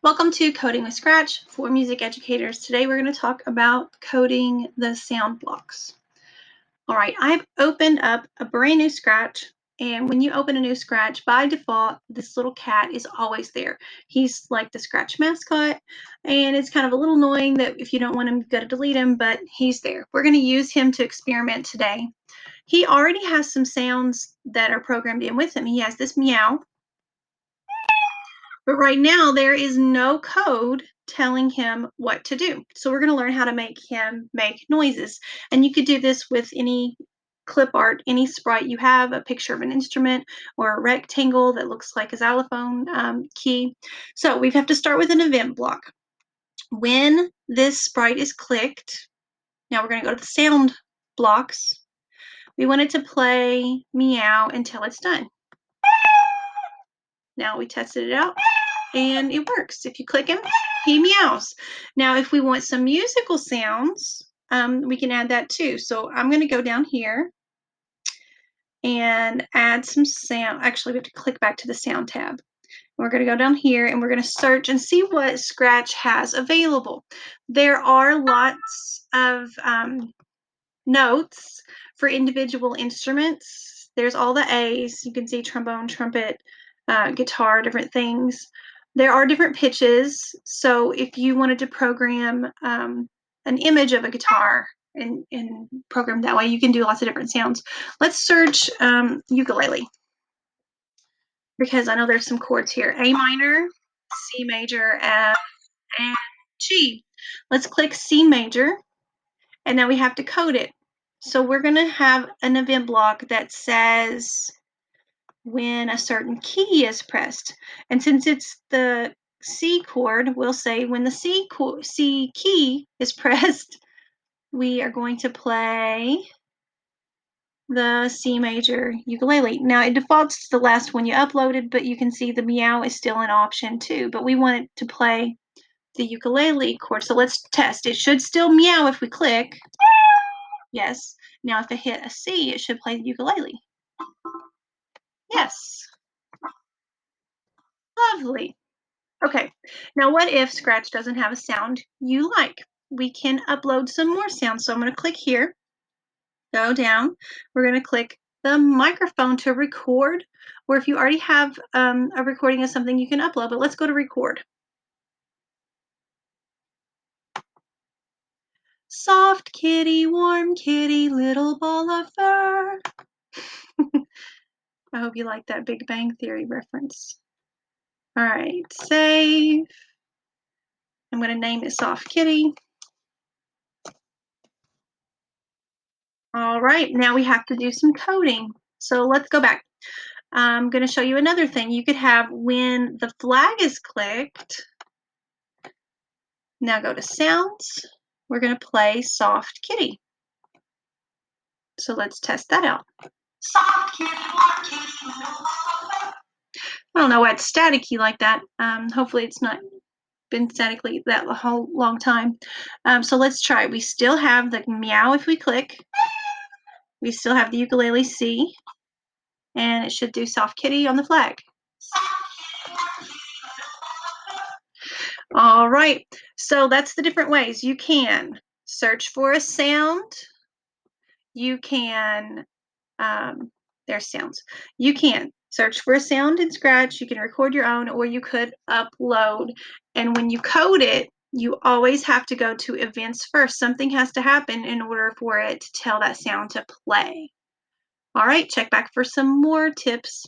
Welcome to Coding with Scratch for music educators. Today we're going to talk about coding the sound blocks. All right, I've opened up a brand new Scratch, and when you open a new Scratch, by default, this little cat is always there. He's like the Scratch mascot, and it's kind of a little annoying that if you don't want him, you've got to delete him, but he's there. We're going to use him to experiment today. He already has some sounds that are programmed in with him. He has this meow. But right now, there is no code telling him what to do. So we're going to learn how to make him make noises. And you could do this with any clip art, any sprite you have, a picture of an instrument or a rectangle that looks like a xylophone key. So we have to start with an event block. When this sprite is clicked, now we're going to go to the sound blocks. We want it to play meow until it's done. Now we tested it out and it works. If you click him, he meows. Now, if we want some musical sounds, we can add that too. So I'm going to go down here and add some sound. Actually, we have to click back to the sound tab. We're going to go down here and we're going to search and see what Scratch has available. There are lots of notes for individual instruments. There's all the A's. You can see trombone, trumpet, guitar, different things. There are different pitches. So if you wanted to program an image of a guitar and program that way, you can do lots of different sounds. Let's search ukulele, because I know there's some chords here. A minor, C major, F, and G. Let's click C major, and now we have to code it. So we're going to have an event block that says when a certain key is pressed. And since it's the C chord, we'll say when the C key is pressed, we are going to play the C major ukulele. Now it defaults to the last one you uploaded, but you can see the meow is still an option too, but we want it to play the ukulele chord. So let's test. It should still meow if we click. Yes. Now if I hit a C, it should play the ukulele. Yes. Lovely. Okay. Now what if Scratch doesn't have a sound you like? We can upload some more sounds. So I'm going to click here, go down. We're going to click the microphone to record, or if you already have a recording of something, you can upload, but let's go to record. Soft kitty, warm kitty, little ball of fur. I hope you like that Big Bang Theory reference. All right, save. I'm going to name it Soft Kitty. All right, now we have to do some coding. So let's go back. I'm going to show you another thing. You could have when the flag is clicked. Now go to sounds. We're going to play Soft Kitty. So let's test that out. Soft kitty, warm kitty. I don't know why it's staticky like that. Hopefully it's not been statically that whole long time. So let's try. We still have the meow if we click. We still have the ukulele C. And it should do Soft Kitty on the flag. All right, so that's the different ways. You can search for a sound. You can, there's sounds. You can search for a sound in Scratch. You can record your own, or you could upload. And when you code it, you always have to go to events first. Something has to happen in order for it to tell that sound to play. All right, check back for some more tips.